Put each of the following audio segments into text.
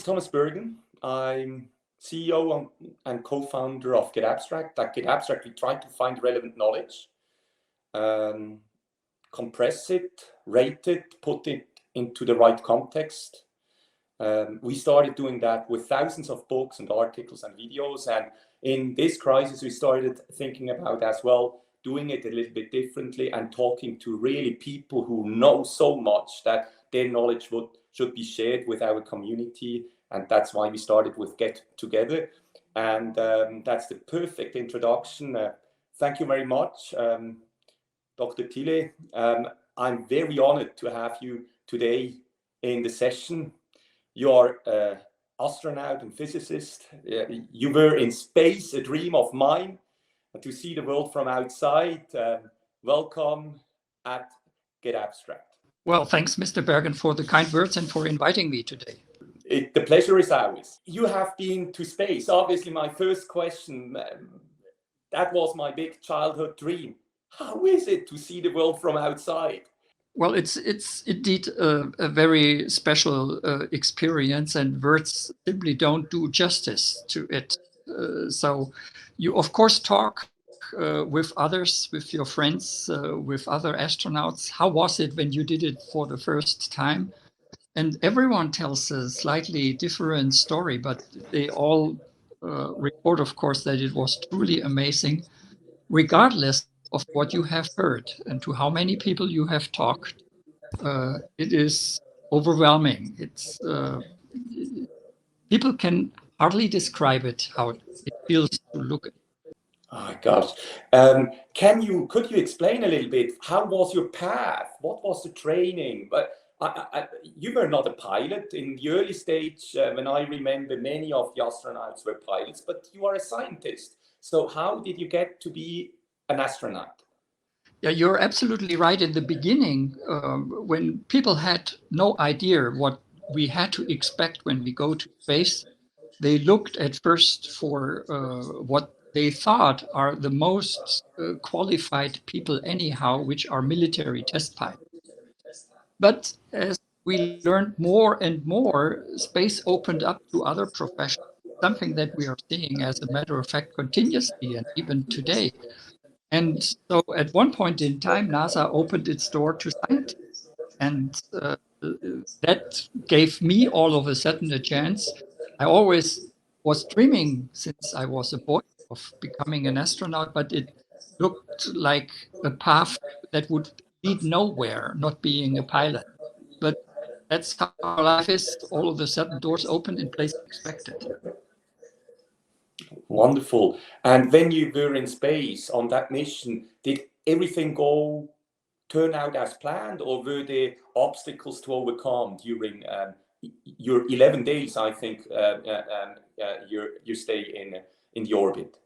Thomas Bergen. I'm CEO and co-founder of getAbstract. At getAbstract, we try to find relevant knowledge, compress it, rate it, put it into the right context. We started doing that with thousands of books and articles and videos. And in this crisis, we started thinking about as well doing it a little bit differently and talking to really people who know so much that their knowledge should be shared with our community. And that's why we started with getTogether. And that's the perfect introduction. Thank you very much, Dr. Thiele. I'm very honored to have you today in the session. You are an astronaut and physicist. You were in space, a dream of mine, to see the world from outside. Welcome at getAbstract. Well, thanks, Mr. Bergen, for the kind words and for inviting me today. The pleasure is ours. You have been to space. Obviously, my first question, that was my big childhood dream. How is it to see the world from outside? Well, it's indeed a very special experience, and words simply don't do justice to it. So you, of course, talk with others, with your friends, with other astronauts. How was it when you did it for the first time? And everyone tells a slightly different story, but they all report, of course, that it was truly amazing, regardless of what you have heard and to how many people you have talked. It is overwhelming. It's people can hardly describe it, how it feels to look at it. Oh gosh. Could you explain a little bit, how was your path? What was the training? But you were not a pilot in the early stage. When I remember, many of the astronauts were pilots, but you are a scientist. So how did you get to be an astronaut? Yeah, you're absolutely right. In the beginning, when people had no idea what we had to expect when we go to space, they looked at first for what they thought are the most qualified people anyhow, which are military test pilots. But as we learned more and more, space opened up to other professions, something that we are seeing, as a matter of fact, continuously and even today. And so at one point in time, NASA opened its door to scientists. And that gave me all of a sudden a chance. I always was dreaming since I was a boy of becoming an astronaut, but it looked like a path that would lead nowhere, not being a pilot. But that's how life is. All of a sudden, doors open in places expected. Wonderful. And when you were in space on that mission, did everything turn out as planned, or were there obstacles to overcome during your 11 days, I think, your stay in the orbit?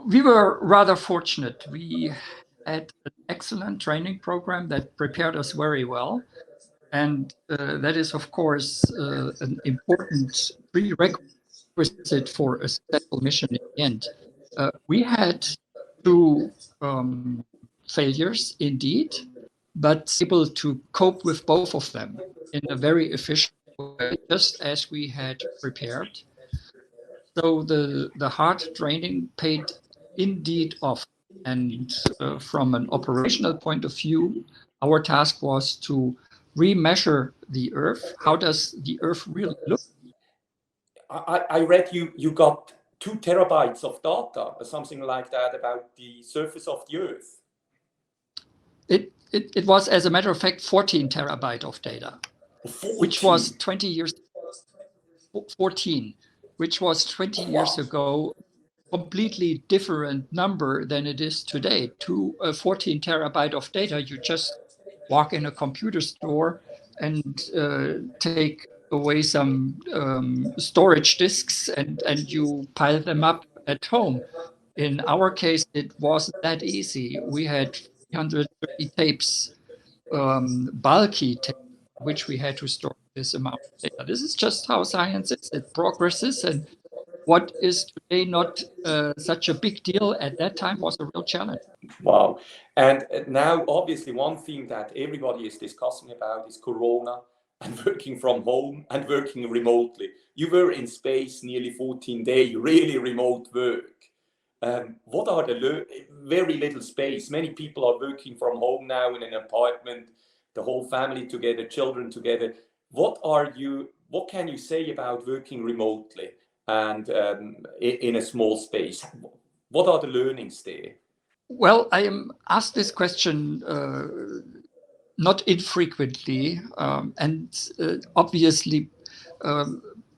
We were rather fortunate. We had an excellent training program that prepared us very well. And that is, of course, an important prerequisite for a successful mission in the end. We had two failures, indeed, but able to cope with both of them in a very efficient way, just as we had prepared. So the hard training paid indeed off. And from an operational point of view, our task was to remeasure the Earth. How does the Earth really look? I read you got 2 terabytes of data or something like that about the surface of the Earth. It was, as a matter of fact, 14 terabyte of data, 14. which was 20 years, 14, which was 20 years ago, completely different number than it is today. 14 terabyte of data, you just walk in a computer store and take away some storage disks and you pile them up at home. In our case, it wasn't that easy. We had 330 tapes, bulky tapes, which we had to store this amount of data. This is just how science is. It progresses, and what is today not such a big deal at that time was a real challenge. Wow. And now, obviously, one theme that everybody is discussing about is Corona and working from home and working remotely. You were in space nearly 14 days, really remote work. What are the very little space? Many people are working from home now in an apartment, the whole family together, children together. What can you say about working remotely and in a small space? What are the learnings there? Well, I am asked this question not infrequently, and obviously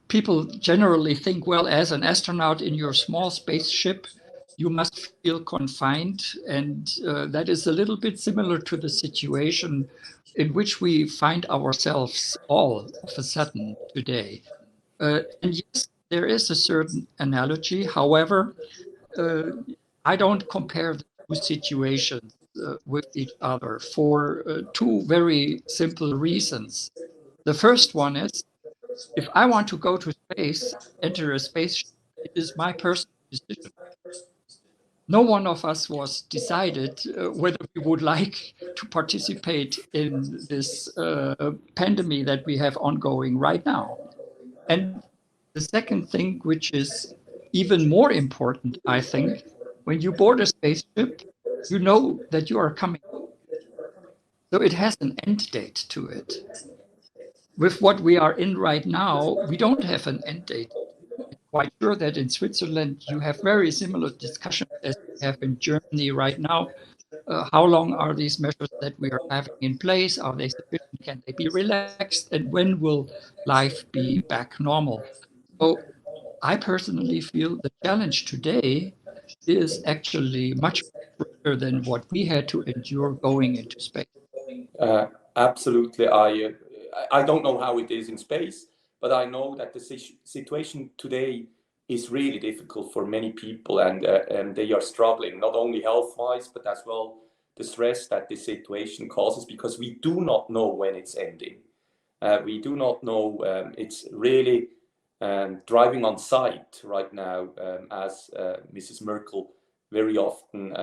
people generally think, well, as an astronaut in your small spaceship, you must feel confined, and that is a little bit similar to the situation in which we find ourselves all of a sudden today. And yes, there is a certain analogy. However, uh, I don't compare the two situations with each other for two very simple reasons. The first one is if I want to go to space, enter a spaceship, it is my personal decision. No one of us was decided whether we would like to participate in this pandemic that we have ongoing right now. And the second thing, which is even more important, I think, when you board a spaceship, you know that you are coming. So it has an end date to it. With what we are in right now, we don't have an end date. I'm quite sure that in Switzerland, you have very similar discussions as we have in Germany right now. How long are these measures that we are having in place? Are they sufficient? Can they be relaxed? And when will life be back normal? So I personally feel the challenge today is actually much greater than what we had to endure going into space. Absolutely. I don't know how it is in space, but I know that the situation today is really difficult for many people, and they are struggling not only health-wise, but as well the stress that this situation causes because we do not know when it's ending. We do not know. It's really driving on sight right now, as Mrs. Merkel very often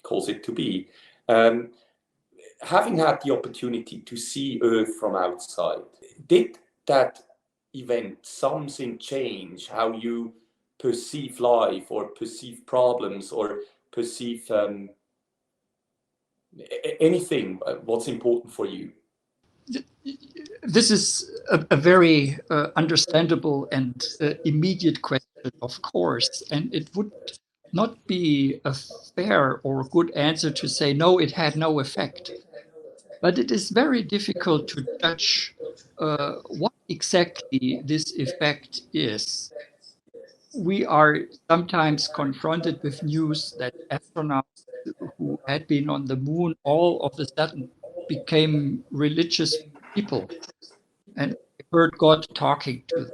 calls it to be. Um, Having had the opportunity to see Earth from outside, did that event something change how you perceive life or perceive problems or perceive anything? What's important for you? This is a very understandable and immediate question, of course, and it would not be a fair or good answer to say, no, it had no effect. But it is very difficult to judge what exactly this effect is. We are sometimes confronted with news that astronauts who had been on the moon all of a sudden became religious people and heard God talking to them.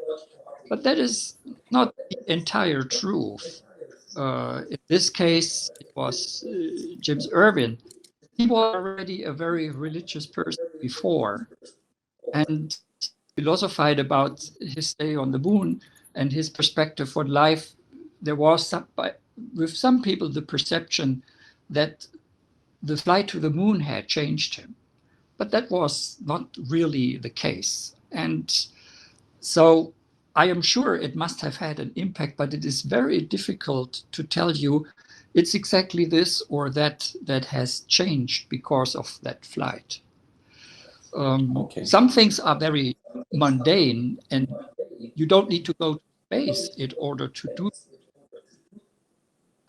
But that is not the entire truth. In this case, it was James Irwin. He was already a very religious person before and philosophized about his stay on the moon and his perspective on life. There was with some people the perception that the flight to the moon had changed him, but that was not really the case. And so I am sure it must have had an impact, but it is very difficult to tell you it's exactly this or that has changed because of that flight. Okay. Some things are very mundane, and you don't need to go to space in order to do.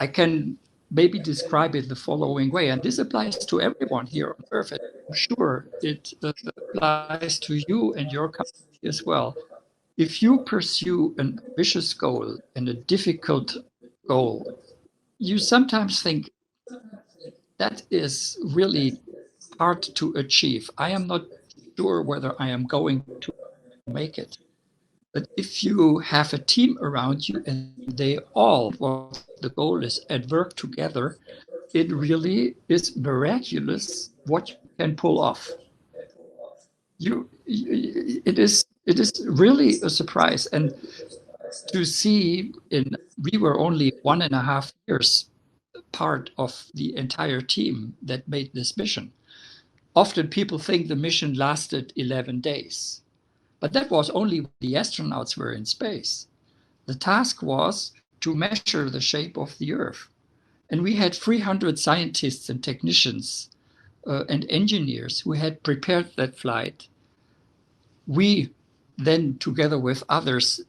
I can maybe describe it the following way, and this applies to everyone here on Earth. I'm sure it applies to you and your company as well. If you pursue an ambitious goal and a difficult goal, you sometimes think that is really hard to achieve. I am not sure whether I am going to make it. But if you have a team around you and they all what the goal is and work together, it really is miraculous what you can pull off. It is really a surprise. And to see we were only 1.5 years part of the entire team that made this mission. Often people think the mission lasted 11 days, but that was only when the astronauts were in space. The task was to measure the shape of the Earth. And we had 300 scientists and technicians and engineers who had prepared that flight. We then, together with others,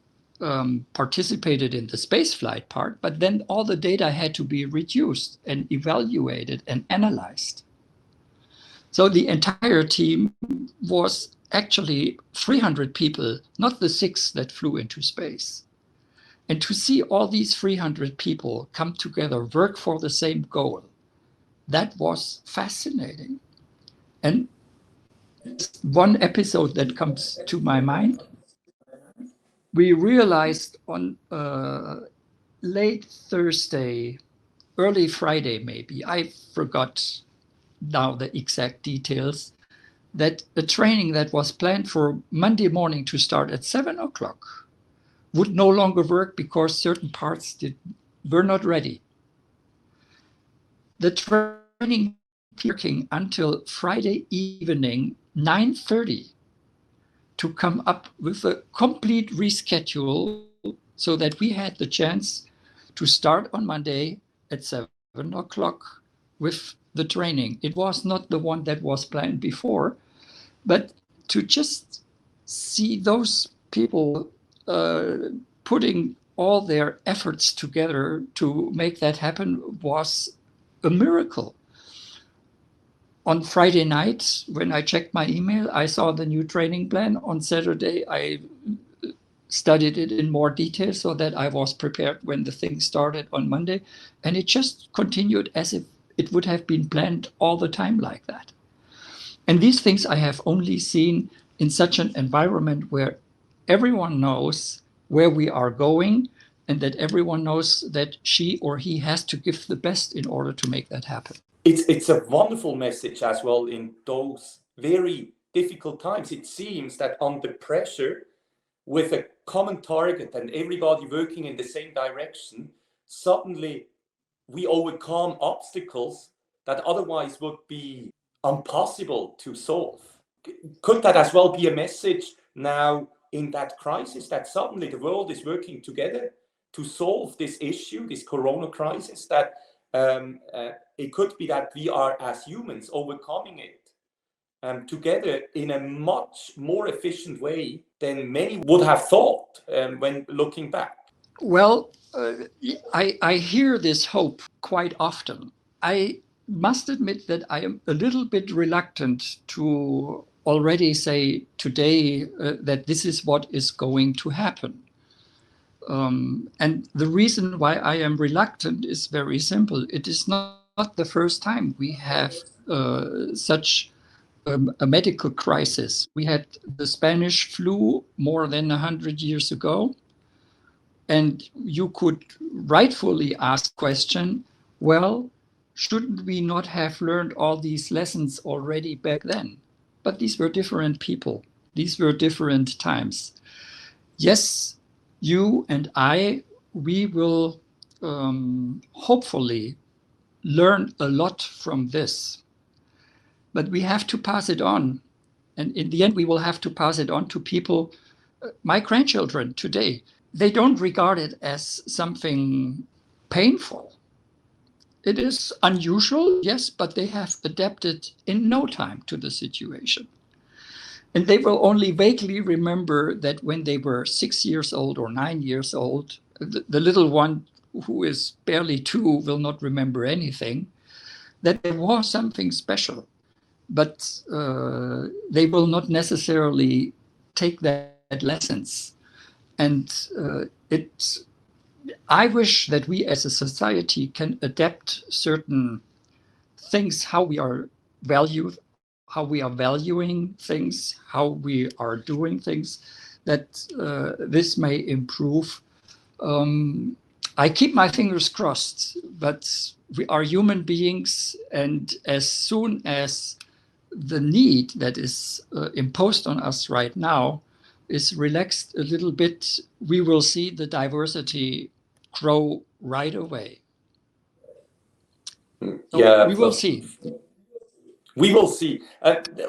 participated in the spaceflight part, but then all the data had to be reduced and evaluated and analyzed. So the entire team was actually 300 people, not the 6 that flew into space. And to see all these 300 people come together, work for the same goal, that was fascinating. And one episode that comes to my mind, we realized on late Thursday, early Friday maybe, I forgot now the exact details, that a training that was planned for Monday morning to start at 7 o'clock would no longer work because certain parts were not ready. The training working until Friday evening, 9:30, to come up with a complete reschedule so that we had the chance to start on Monday at 7 o'clock with the training. It was not the one that was planned before, but to just see those people putting all their efforts together to make that happen was a miracle. On Friday night, when I checked my email, I saw the new training plan. On Saturday, I studied it in more detail so that I was prepared when the thing started on Monday. And it just continued as if it would have been planned all the time like that. And these things I have only seen in such an environment where everyone knows where we are going and that everyone knows that she or he has to give the best in order to make that happen. It's a wonderful message as well in those very difficult times. It seems that under pressure, with a common target and everybody working in the same direction, suddenly we overcome obstacles that otherwise would be impossible to solve. Could that as well be a message now in that crisis, that suddenly the world is working together to solve this issue, this corona crisis, that it could be that we are as humans overcoming it together in a much more efficient way than many would have thought when looking back? Well, I hear this hope quite often. I must admit that I am a little bit reluctant to already say today that this is what is going to happen. And the reason why I am reluctant is very simple. It is not the first time we have such a medical crisis. We had the Spanish flu more than 100 years ago. And you could rightfully ask the question, well, shouldn't we not have learned all these lessons already back then? But these were different people. These were different times. Yes, you and I, we will hopefully learn a lot from this. But we have to pass it on. And in the end, we will have to pass it on to people, my grandchildren today. They don't regard it as something painful. It is unusual, yes, but they have adapted in no time to the situation. And they will only vaguely remember that when they were 6 years old or 9 years old, the little one who is barely 2 will not remember anything, that there was something special. But they will not necessarily take that lessons. And I wish that we as a society can adapt certain things, how we are valuing things, how we are doing things, that this may improve. I keep my fingers crossed, but we are human beings, and as soon as the need that is imposed on us right now is relaxed a little bit, we will see the diversity grow right away. So Yeah, we will see. We will see.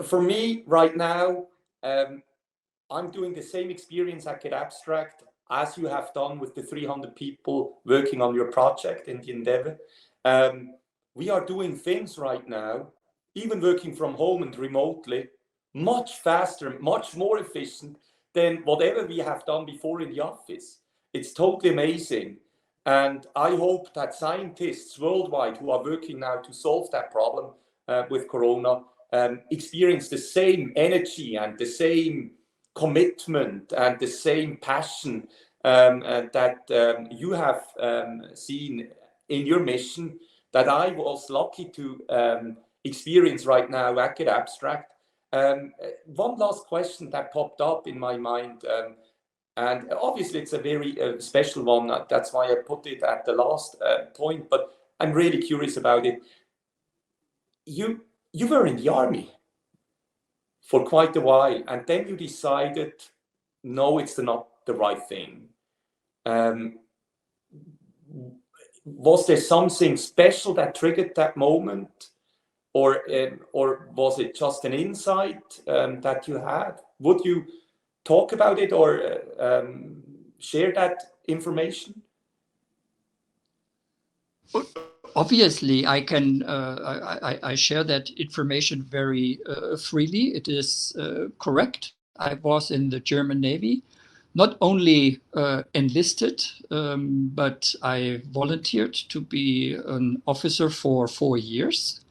For me right now, I'm doing the same experience at getAbstract as you have done with the 300 people working on your project in the endeavor. We are doing things right now, even working from home and remotely, much faster, much more efficient than whatever we have done before in the office. It's totally amazing. And I hope that scientists worldwide who are working now to solve that problem with Corona experience the same energy and the same commitment and the same passion that you have seen in your mission, that I was lucky to experience right now at getAbstract. One last question that popped up in my mind, and obviously it's a very special one. That's why I put it at the last point, but I'm really curious about it. You were in the army for quite a while, and then you decided, no, it's not the right thing. Was there something special that triggered that moment, or was it just an insight that you had? Would you talk about it or share that information? Obviously, I can. I share that information very freely. It is correct. I was in the German Navy, not only enlisted, but I volunteered to be an officer for 4 years.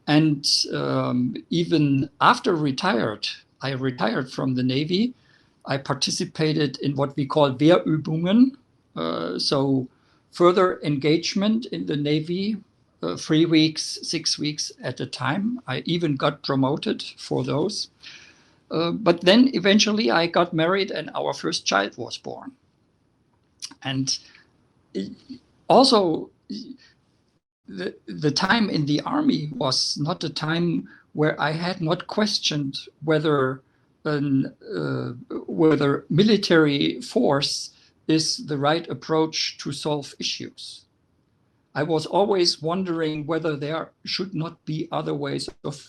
And even after I retired from the Navy, I participated in what we call Wehrübungen, so further engagement in the Navy, 3 weeks, 6 weeks at a time. I even got promoted for those. But then eventually I got married and our first child was born. And also, the time in the army was not a time where I had not questioned whether military force is the right approach to solve issues. I was always wondering whether there should not be other ways of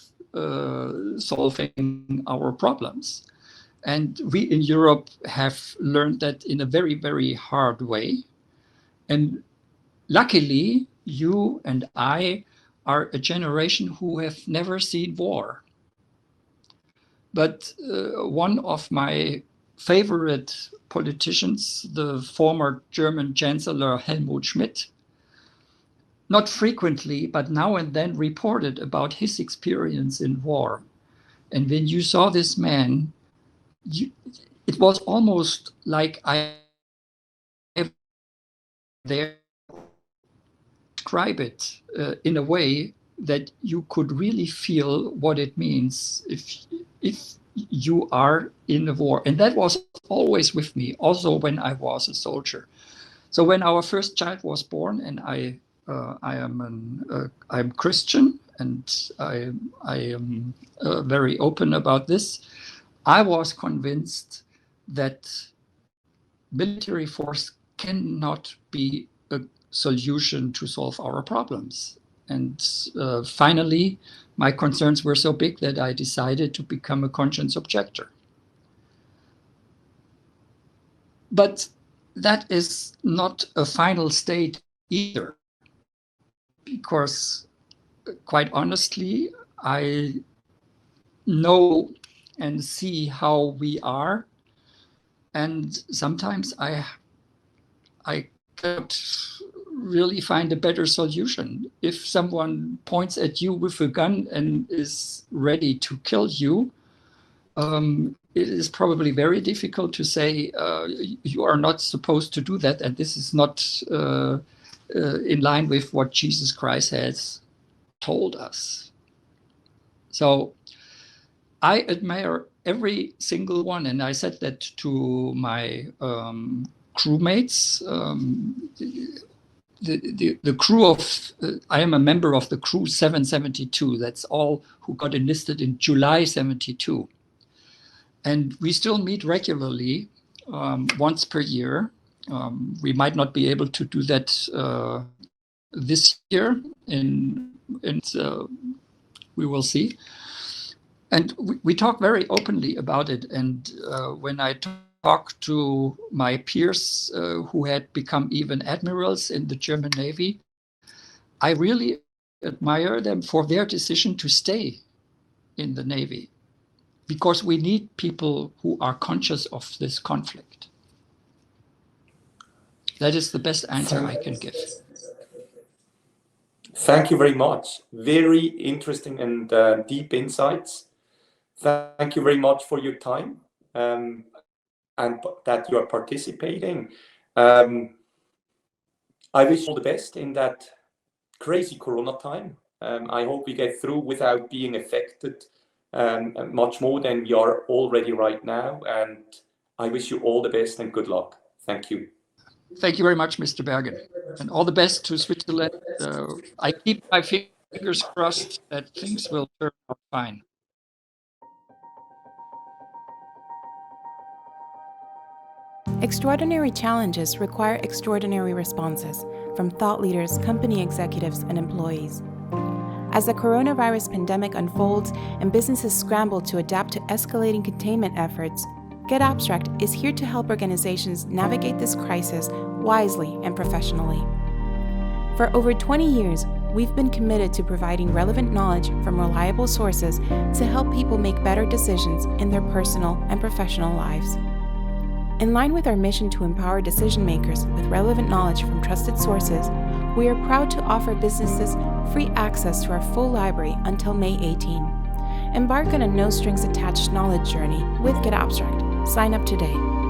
solving our problems. And we in Europe have learned that in a very, very hard way. And luckily, you and I are a generation who have never seen war. But one of my favorite politicians, the former German Chancellor Helmut Schmidt, not frequently, but now and then reported about his experience in war. And when you saw this man, it was almost like I there describe it in a way that you could really feel what it means if you are in a war. And that was always with me, also when I was a soldier. So when our first child was born, and I'm Christian, and I am very open about this, I was convinced that military force cannot be a solution to solve our problems. And finally, my concerns were so big that I decided to become a conscience objector. But that is not a final state either, because quite honestly, I know and see how we are, and sometimes I cannot really find a better solution. If someone points at you with a gun and is ready to kill you, it is probably very difficult to say you are not supposed to do that, and this is not in line with what Jesus Christ has told us. So I admire every single one, and I said that to my crewmates. The crew of, I am a member of the crew 772. That's all who got enlisted in July 72. And we still meet regularly once per year. We might not be able to do that this year. we will see. And we talk very openly about it. And when I talk to my peers who had become even admirals in the German Navy, I really admire them for their decision to stay in the Navy, because we need people who are conscious of this conflict. That is the best answer I can give. Thank you very much. Very interesting and deep insights. Thank you very much for your time and that you are participating. I wish you all the best in that crazy Corona time. I hope we get through without being affected much more than we are already right now. And I wish you all the best and good luck. Thank you. Thank you very much, Mr. Bergen. And all the best to Switzerland. I keep my fingers crossed that things will turn out fine. Extraordinary challenges require extraordinary responses from thought leaders, company executives, and employees. As the coronavirus pandemic unfolds and businesses scramble to adapt to escalating containment efforts, getAbstract is here to help organizations navigate this crisis wisely and professionally. For over 20 years, we've been committed to providing relevant knowledge from reliable sources to help people make better decisions in their personal and professional lives. In line with our mission to empower decision makers with relevant knowledge from trusted sources, we are proud to offer businesses free access to our full library until May 18. Embark on a no-strings-attached knowledge journey with getAbstract. Sign up today.